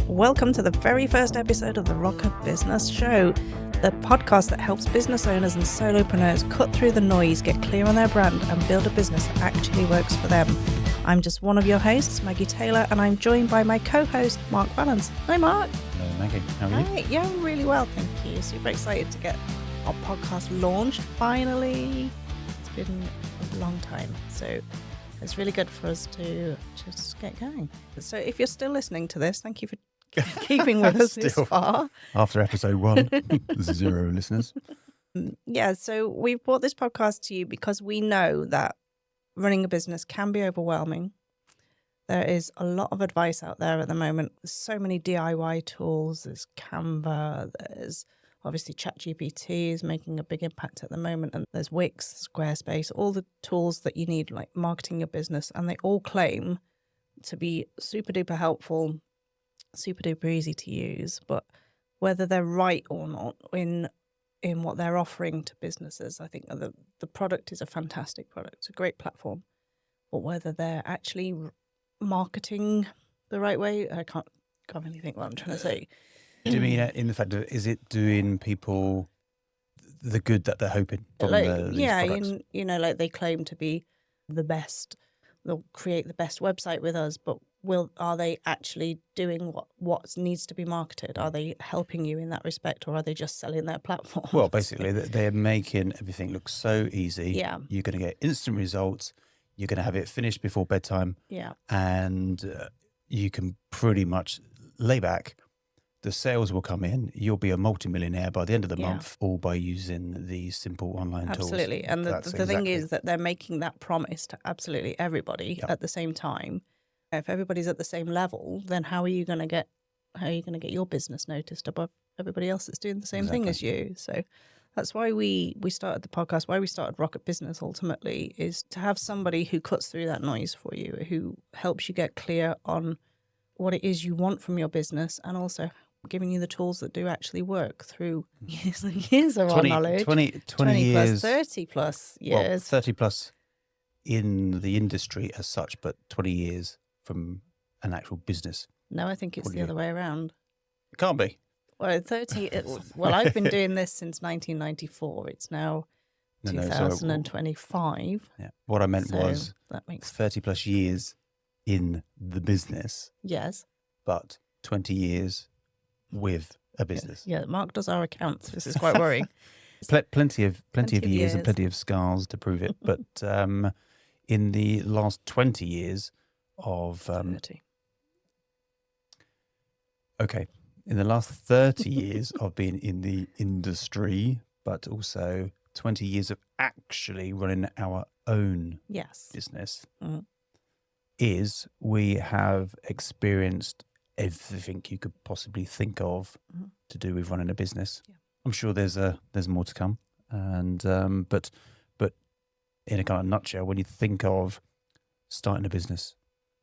Welcome to the very first episode of the Rocker Business Show, the podcast that helps business owners and solopreneurs cut through the noise, get clear on their brand, and build a business that actually works for them. I'm just one of your hosts, Maggie Taylor, and I'm joined by my co-host, Mark Valance. Hi, Mark. Hello, Maggie. How are you? Hi. Yeah, I'm really well, thank you. Super excited to get our podcast launched, finally. It's been a long time, so it's really good for us to just get going. So if you're still listening to this, thank you for keeping with us this far. After episode 1, 0 listeners. Yeah, so we brought this podcast to you because we know that running a business can be overwhelming. There is a lot of advice out there at the moment. There's so many DIY tools. There's Canva. There's obviously ChatGPT is making a big impact at the moment. And there's Wix, Squarespace, all the tools that you need, like marketing your business. And they all claim to be super duper helpful, super duper easy to use. But whether they're right or not in what they're offering to businesses, I think the product is a fantastic product. It's a great platform. But whether they're actually marketing the right way, I can't really think what I'm trying to say. Do you mean in the fact that is it doing people the good that they're hoping from these products? Like they claim to be the best. They'll create the best website with us, but are they actually doing what needs to be marketed? Are they helping you in that respect, or are they just selling their platform? Well, basically, they're making everything look so easy. Yeah. You're going to get instant results. You're going to have it finished before bedtime. Yeah. And you can pretty much lay back. The sales will come in. You'll be a multimillionaire by the end of the month, all by using these simple online tools. Absolutely. And the thing is that they're making that promise to absolutely everybody at the same time. If everybody's at the same level, then how are you going to get your business noticed above everybody else that's doing the same thing as you? So that's why we started the podcast, why we started Rocket Business ultimately, is to have somebody who cuts through that noise for you, who helps you get clear on what it is you want from your business, and also giving you the tools that do actually work through years and years of our knowledge. 20 plus, years. 30 plus years. Well, 30 plus in the industry as such, but 20 years from an actual business. No, I think it's the other way around. It can't be. Well, I've been doing this since 1994. It's now 2025. Yeah. What I meant was that makes 30 plus years in the business. Yes. But 20 years with a business. Yeah, Mark does our accounts. This is quite worrying. Plenty of years and plenty of scars to prove it. But in the last 20 years of 30. Okay. In the last 30 years of being in the industry, but also 20 years of actually running our own business, is we have experienced everything you could possibly think of to do with running a business. Yeah. I'm sure there's more to come, and but in a kind of nutshell, when you think of starting a business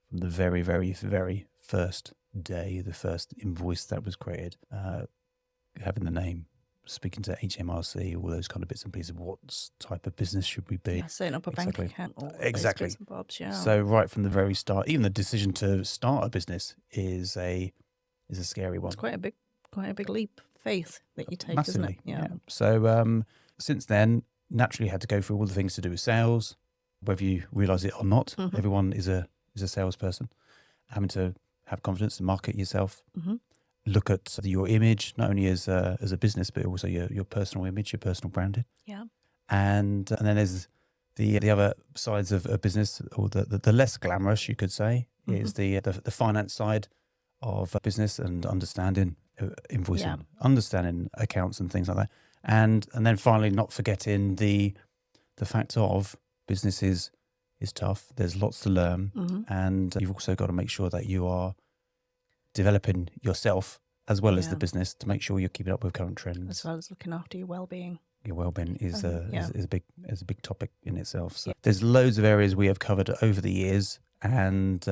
from the very, very, very first day, the first invoice that was created, having the name, speaking to HMRC, all those kind of bits and pieces of what type of business should we be. Yeah, setting up a bank account. Exactly. Bits and bobs, yeah. So right from the very start, even the decision to start a business is a scary one. It's quite a big leap of faith that you take, Massively, isn't it? Yeah. So since then, naturally had to go through all the things to do with sales, whether you realise it or not. Everyone is a salesperson, having to have confidence and market yourself. Look at your image, not only as a business, but also your personal image, your personal branding. Yeah. And then there's the other sides of a business, or the less glamorous, you could say, is the finance side of a business, and understanding invoicing, understanding accounts and things like that. And then finally, not forgetting the fact of business is tough. There's lots to learn, and you've also got to make sure that you are developing yourself as well as the business to make sure you're keeping up with current trends, as well as looking after your well-being. Your well-being is a big topic in itself. So there's loads of areas we have covered over the years, and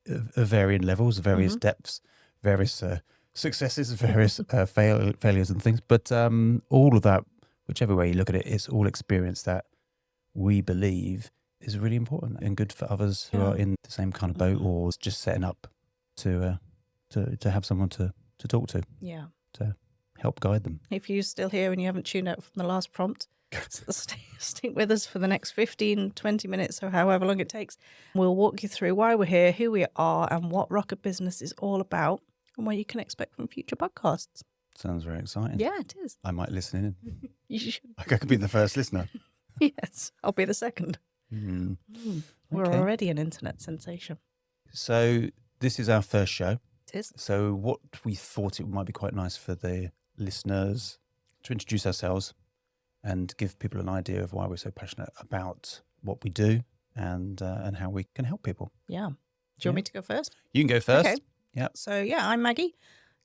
varying levels, various depths, various successes, various failures and things. But all of that, whichever way you look at it, it's all experience that we believe is really important and good for others who are in the same kind of boat or just setting up to to have someone to talk to help guide them. If you're still here and you haven't tuned out from the last prompt, stick with us for the next 15, 20 minutes or however long it takes. We'll walk you through why we're here, who we are, and what Rocket Business is all about, and what you can expect from future podcasts. Sounds very exciting. Yeah, it is. I might listen in. You should. I could be the first listener. Yes, I'll be the second. We're Okay. already an internet sensation. So this is our first show. It is. So what we thought it might be quite nice for the listeners to introduce ourselves and give people an idea of why we're so passionate about what we do and how we can help people. Yeah. Do you want me to go first? You can go first. Okay. Yeah. So, I'm Maggie,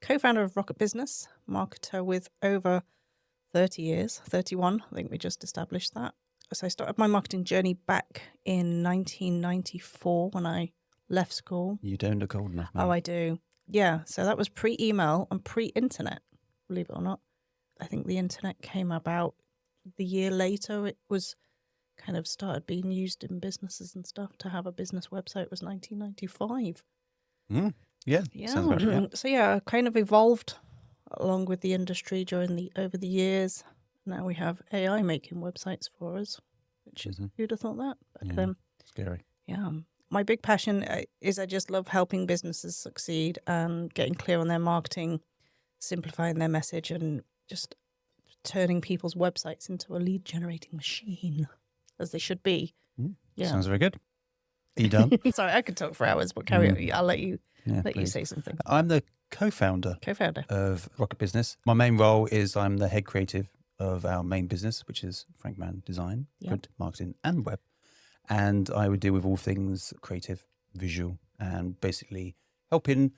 co-founder of Rocket Business, marketer with over 30 years, 31. I think we just established that. So I started my marketing journey back in 1994 when I left school. You don't look old enough, man. Oh, I do. Yeah. So that was pre-email and pre-internet, believe it or not. I think the internet came about the year later. It was kind of started being used in businesses and stuff. To have a business website was 1995. Yeah. Sounds about right. So I kind of evolved along with the industry over the years. Now we have AI making websites for us, which who'd have thought that back then? Scary. Yeah. My big passion is I just love helping businesses succeed and getting clear on their marketing, simplifying their message, and just turning people's websites into a lead generating machine, as they should be. Yeah. Sounds very good. Are you done? Sorry, I could talk for hours, but carry on. I'll let you you say something. I'm the co-founder of Rocket Business. My main role is I'm the head creative of our main business, which is Frankman Design, print, marketing, and web. And I would deal with all things creative, visual, and basically helping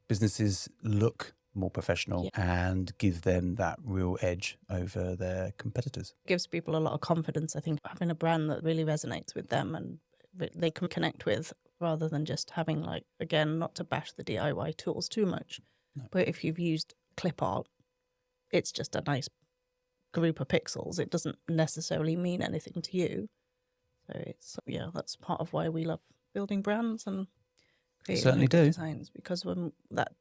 businesses look more professional and give them that real edge over their competitors. Gives people a lot of confidence, I think, having a brand that really resonates with them and they can connect with, rather than just having, like, again, not to bash the DIY tools too much, but if you've used clip art, it's just a nice group of pixels. It doesn't necessarily mean anything to you. So it's that's part of why we love building brands and creating certainly do designs, because when that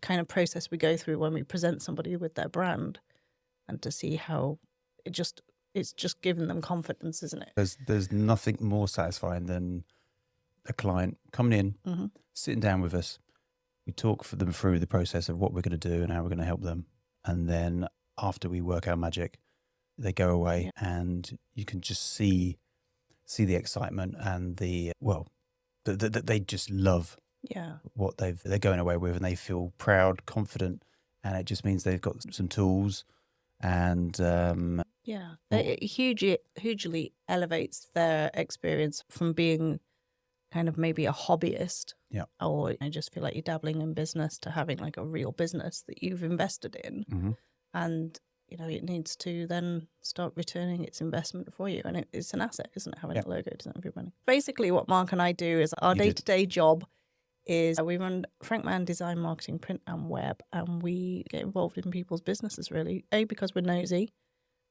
kind of process we go through when we present somebody with their brand, and to see how it's just giving them confidence, isn't it? There's nothing more satisfying than a client coming in, sitting down with us. We talk for them through the process of what we're going to do and how we're going to help them, and then after we work our magic, they go away and you can just see the excitement and that they just love what they're going away with, and they feel proud, confident, and it just means they've got some tools and it hugely elevates their experience from being kind of maybe a hobbyist, or I just feel like you're dabbling in business, to having like a real business that you've invested in, and it needs to then start returning its investment for you, and it's an asset, isn't it? Having a logo doesn't have money. Basically, what Mark and I do is our day-to-day job is we run Frankman Design, Marketing, Print, and Web, and we get involved in people's businesses. Really, A, because we're nosy,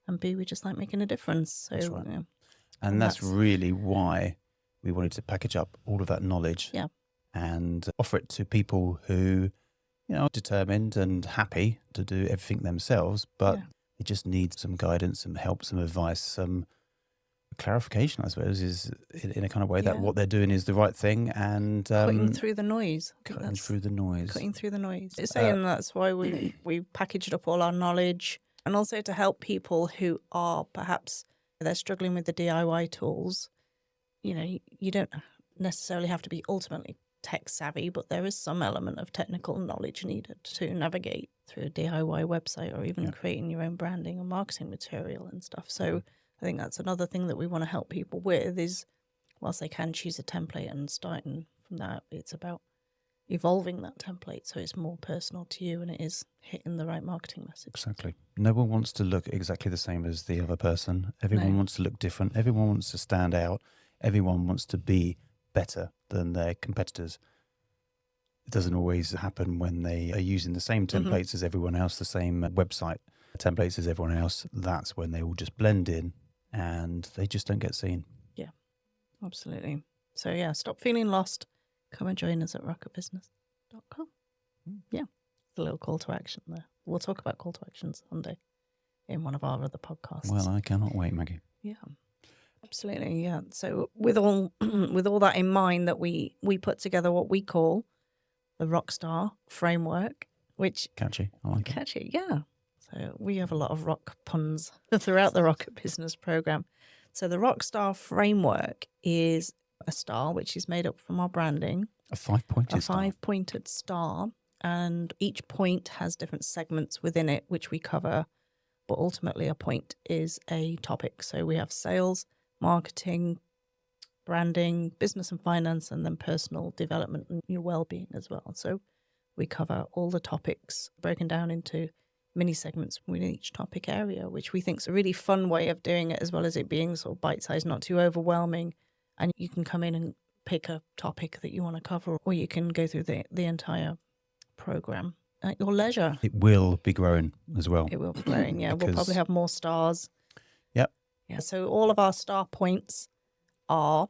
and B, we just like making a difference. So, that's right. And that's really why we wanted to package up all of that knowledge and offer it to people who are determined and happy to do everything themselves, but they just need some guidance, some help, some advice, some clarification, I suppose, is in a kind of way that what they're doing is the right thing, and cutting through the noise. Cutting through the noise. It's saying that's why we packaged up all our knowledge, and also to help people who are perhaps they're struggling with the DIY tools. You don't necessarily have to be ultimately tech savvy, but there is some element of technical knowledge needed to navigate through a DIY website, or even creating your own branding and marketing material and stuff. So I think that's another thing that we want to help people with is, whilst they can choose a template and starting from that, it's about evolving that template so it's more personal to you and it is hitting the right marketing message. Exactly. No one wants to look exactly the same as the other person. Everyone wants to look different. Everyone wants to stand out. Everyone wants to be better than their competitors. It doesn't always happen when they are using the same templates as everyone else, the same website templates as everyone else. That's when they all just blend in and they just don't get seen. Yeah, absolutely. So stop feeling lost. Come and join us at rocketbusiness.com. Yeah, a little call to action there. We'll talk about call to actions someday in one of our other podcasts. Well, I cannot wait, Maggie. Yeah, absolutely. Yeah. So with all with all that in mind, that we put together what we call the Rockstar Framework, which Catchy. I like it. catchy. Yeah. So we have a lot of rock puns throughout the Rocket Business Program. So the Rockstar Framework is a star which is made up from our branding. A 5-pointed A 5-pointed star, and each point has different segments within it which we cover, but ultimately a point is a topic. So we have sales, marketing, branding, business and finance, and then personal development and your well-being as well. So we cover all the topics broken down into mini segments within each topic area, which we think is a really fun way of doing it, as well as it being sort of bite-sized, not too overwhelming, and you can come in and pick a topic that you want to cover, or you can go through the entire program at your leisure. It will be growing as well. It will be growing, yeah. We'll probably have more stars. Yep. Yeah. So all of our star points are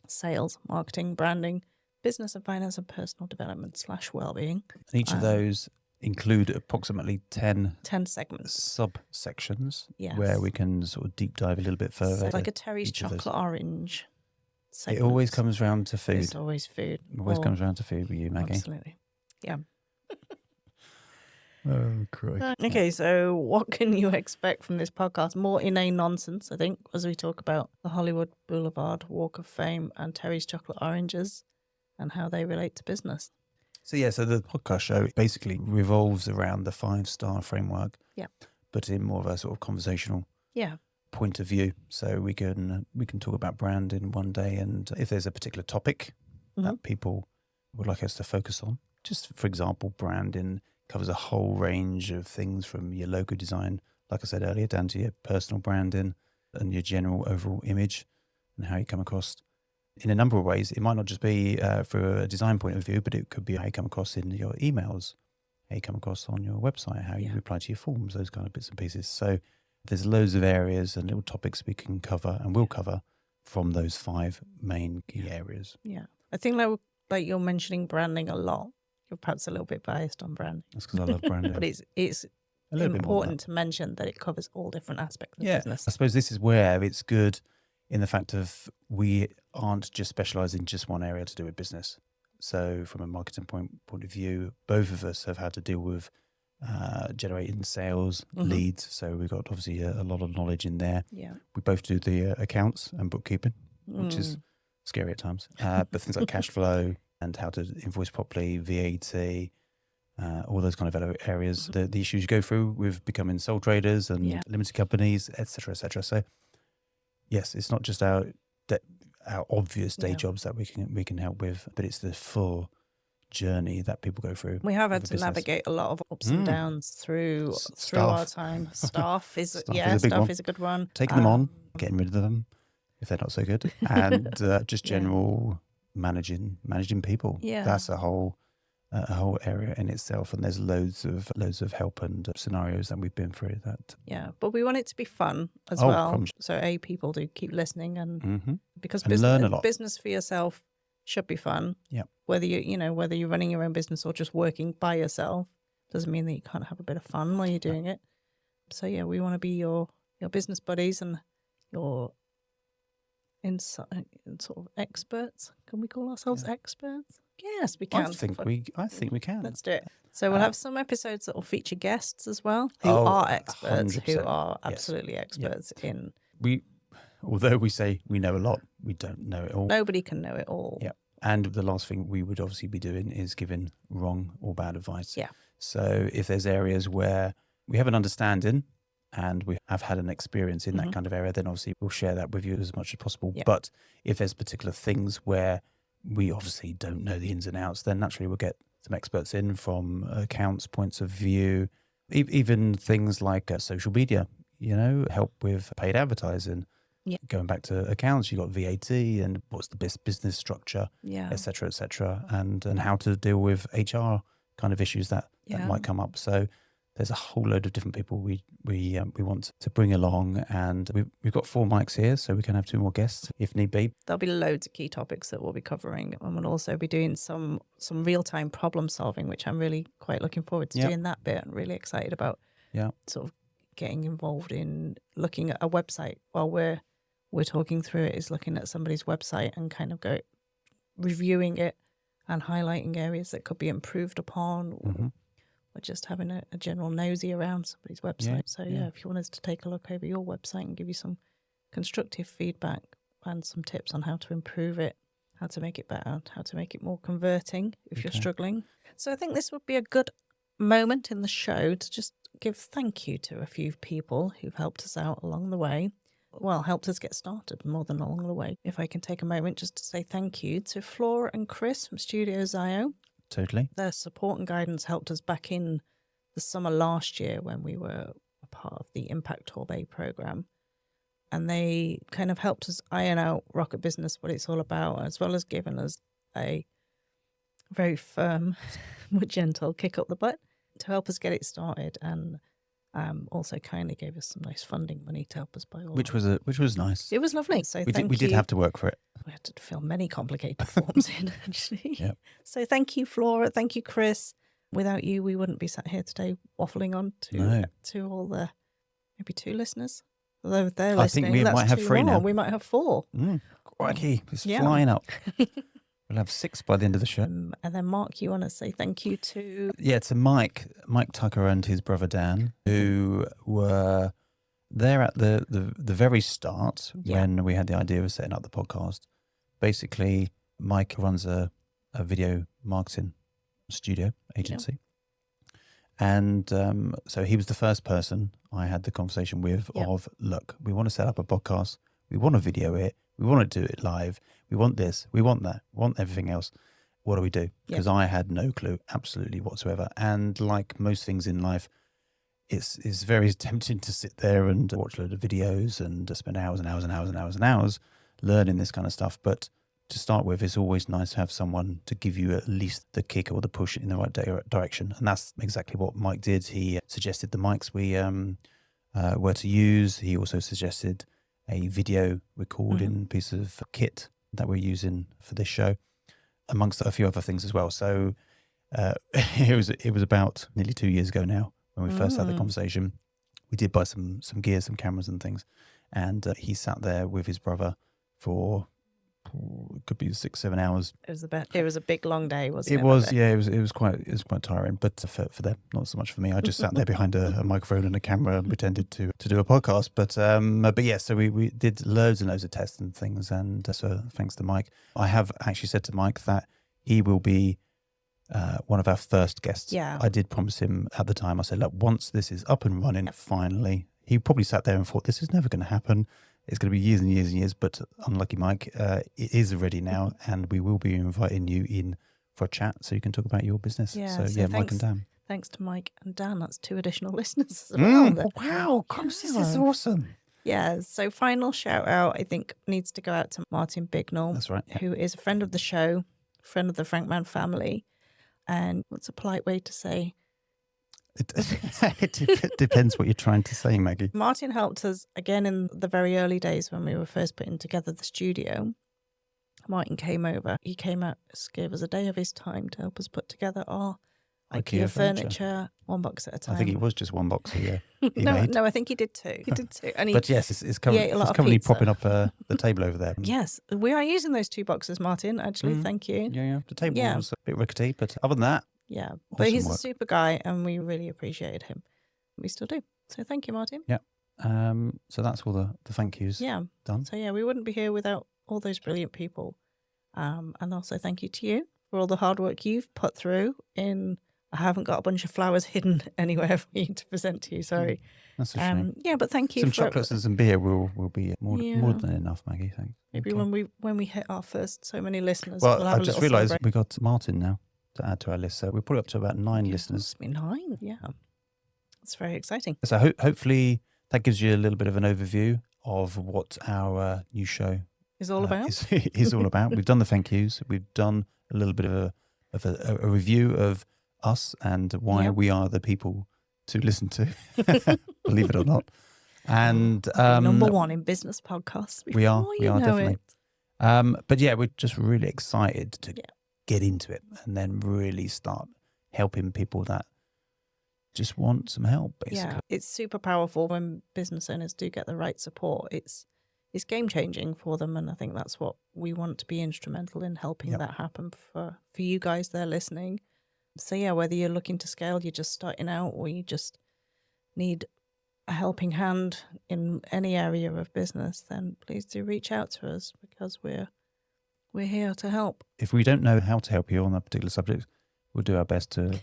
sales, marketing, branding, business and finance, and personal development / well-being. And each of those include approximately 10 segments, subsections, yes, where we can sort of deep dive a little bit further. So like a Terry's chocolate orange segment. It always comes round to food. It's always food. It always comes round to food with you, Maggie. Absolutely. Yeah. Oh, Christ. Okay, so what can you expect from this podcast? More inane nonsense, I think, as we talk about the Hollywood Boulevard Walk of Fame and Terry's chocolate oranges and how they relate to business. So the podcast show basically revolves around the 5-star framework, but in more of a sort of conversational point of view. So we can talk about brand in one day, and if there's a particular topic that people would like us to focus on, just for example, branding covers a whole range of things from your logo design, like I said earlier, down to your personal branding and your general overall image and how you come across in a number of ways. It might not just be for a design point of view, but it could be how you come across in your emails, how you come across on your website, how you reply to your forms, those kind of bits and pieces. So there's loads of areas and little topics we can cover and will cover from those 5 main key areas. Yeah. I think like you're mentioning branding a lot. You're perhaps a little bit biased on branding. That's because I love branding. But it's important to mention that it covers all different aspects of business. I suppose this is where it's good in the fact of we aren't just specialised in just one area to do with business. So from a marketing point of view, both of us have had to deal with generating sales leads. So we've got obviously a lot of knowledge in there. Yeah. We both do the accounts and bookkeeping, which is scary at times. But things like cash flow and how to invoice properly, VAT, all those kind of areas, the issues you go through with becoming sole traders and limited companies, et cetera, et cetera. So yes, it's not just our obvious day jobs that we can help with, but it's the full journey that people go through. We have had to navigate a lot of ups and downs through our time. Staff is a good one. Taking them on, getting rid of them if they're not so good, and just general managing people. Yeah, that's a whole area in itself, and there's loads of help and scenarios that we've been through that. Yeah, but we want it to be fun as well. So people do keep listening, and because learn a lot. Business for yourself should be fun. Yeah, whether you're running your own business or just working by yourself doesn't mean that you can't have a bit of fun while you're doing it. So yeah, we want to be your business buddies and your sort of experts. Can we call ourselves experts? Yes, we can. I think we can. Let's do it. So we'll have some episodes that will feature guests as well, who are experts, 100%. Who are absolutely experts in. Although we say we know a lot, we don't know it all. Nobody can know it all. Yeah. And the last thing we would obviously be doing is giving wrong or bad advice. Yeah. So if there's areas where we have an understanding and we have had an experience in that kind of area, then obviously we'll share that with you as much as possible. Yeah. But if there's particular things where we obviously don't know the ins and outs, then naturally we'll get some experts in from accounts, points of view, even things like social media, help with paid advertising. Yeah. Going back to accounts, you've got VAT and what's the best business structure, et cetera, and how to deal with HR kind of issues that might come up. So there's a whole load of different people we want to bring along, and we've got 4 mics here, so we can have 2 more guests if need be. There'll be loads of key topics that we'll be covering, and we'll also be doing some real-time problem solving, which I'm really quite looking forward to doing that bit. I'm really excited about sort of getting involved in looking at a website while we're talking through it, is looking at somebody's website and kind of reviewing it and highlighting areas that could be improved upon, or just having a general nosy around somebody's website. So if you want us to take a look over your website and give you some constructive feedback and some tips on how to improve it, how to make it better, how to make it more converting if you're struggling. So I think this would be a good moment in the show to just give thank you to a few people who've helped us out along the way. Well, helped us get started more than along the way. If I can take a moment just to say thank you to Flora and Chris from Studio Zio. Totally. Their support and guidance helped us back in the summer last year when we were a part of the Impact Torbay program. And they kind of helped us iron out Rocket Business, what it's all about, as well as giving us a very firm but gentle kick up the butt to help us get it started, and also kindly gave us some nice funding money to help us buy all. Which was nice. It was lovely. So we did have to work for it. We had to fill many complicated forms in, actually. Yep. So thank you, Flora. Thank you, Chris. Without you, we wouldn't be sat here today waffling on to all the maybe 2 listeners. Although they're listening, I think we might have 3 now. We might have 4. Crikey, it's flying up. We'll have 6 by the end of the show. And then, Mark, you want to say thank you to... Yeah, to Mike Tucker and his brother Dan, who were there at the very start when we had the idea of setting up the podcast. Basically, Mike runs a video marketing studio agency. And so he was the first person I had the conversation with of, look, we want to set up a podcast. We want to video it. We want to do it live. We want this. We want that. We want everything else. What do we do? Because I had no clue absolutely whatsoever. And like most things in life, it's very tempting to sit there and watch a load of videos and spend hours and hours and hours and hours and hours learning this kind of stuff. But to start with, it's always nice to have someone to give you at least the kick or the push in the right direction. And that's exactly what Mike did. He suggested the mics we were to use. He also suggested a video recording piece of kit that we're using for this show, amongst a few other things as well. So it was about nearly 2 years ago now when we first had the conversation. We did buy some gear, some cameras and things. And he sat there with his brother for... it could be 6-7 hours. It was a big long day, wasn't it? It was, yeah. It was quite tiring, but for them, not so much for me. I just sat there behind a microphone and a camera and pretended to do a podcast. But yeah. So we did loads and loads of tests and things, and so thanks to Mike. I have actually said to Mike that he will be one of our first guests. Yeah. I did promise him at the time. I said, look, once this is up and running, finally, he probably sat there and thought, this is never going to happen. It's going to be years and years and years, but unlucky Mike, it is ready now, and we will be inviting you in for a chat so you can talk about your business. So Mike and Dan. Thanks to Mike and Dan. That's 2 additional listeners as well. Wow, this is awesome. Yeah, so final shout out, I think, needs to go out to Martin Bignall. That's right. Yeah. Who is a friend of the show, friend of the Frankman family. And what's a polite way to say? It depends what you're trying to say, Maggie. Martin helped us again in the very early days when we were first putting together the studio. Martin came over. He came out, gave us a day of his time to help us put together our IKEA furniture, 1 box at a time. I think it was just 1 box a year. No, I think he did 2. He did 2. And but yes, it's currently propping up the table over there. Yes, we are using those 2 boxes, Martin, actually. Thank you. Yeah. The table was a bit rickety, but other than that, yeah, but he's a super guy and we really appreciated him. We still do. So thank you, Martin. Yeah. So that's all the thank yous done. So yeah, we wouldn't be here without all those brilliant people. And also thank you to you for all the hard work you've put through in... I haven't got a bunch of flowers hidden anywhere for you to present to you, sorry. That's a shame. Yeah, but thank you some for... chocolates and some beer will be more than enough, Maggie, thanks. Maybe when we hit our first so many listeners, well, we'll have I just realised we got Martin now to add to our list, so we're probably up to about 9 listeners. Must be 9, yeah. It's very exciting. So hopefully that gives you a little bit of an overview of what our new show is all about. Is all about. We've done the thank yous. We've done a little bit of a review of us and why we are the people to listen to, believe it or not. And number one in business podcasts. We are definitely. But yeah, we're just really excited to get into it and then really start helping people that just want some help, basically. Yeah, it's super powerful when business owners do get the right support. It's game changing for them, and I think that's what we want to be instrumental in helping that happen for you guys there listening. So yeah, whether you're looking to scale, you're just starting out, or you just need a helping hand in any area of business, then please do reach out to us, because we're here to help. If we don't know how to help you on that particular subject, we'll do our best to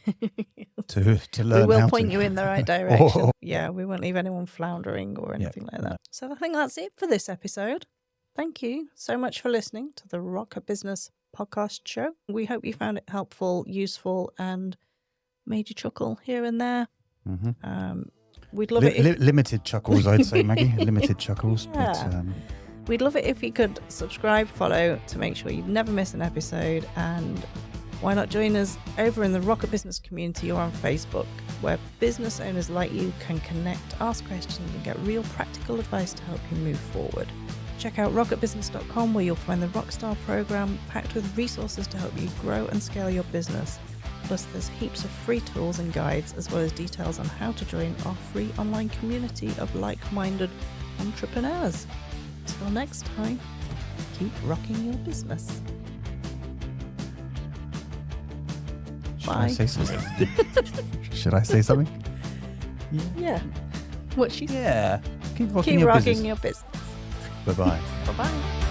learn. We will point you in the right direction. Yeah, we won't leave anyone floundering or anything like that. No. So I think that's it for this episode. Thank you so much for listening to the Rock a Business podcast show. We hope you found it helpful, useful, and made you chuckle here and there. Mm-hmm. We'd love it. Limited chuckles, I'd say, Maggie. Limited chuckles. Yeah. But, we'd love it if you could subscribe, follow, to make sure you never miss an episode. And why not join us over in the Rocket Business community or on Facebook, where business owners like you can connect, ask questions, and get real practical advice to help you move forward. Check out rocketbusiness.com, where you'll find the Rockstar program packed with resources to help you grow and scale your business. Plus, there's heaps of free tools and guides, as well as details on how to join our free online community of like-minded entrepreneurs. Until next time, keep rocking your business. Should I say something? Should I say something? Yeah. What she said. Yeah. Keep rocking Keep your rocking business. your business. Bye-bye. Bye-bye.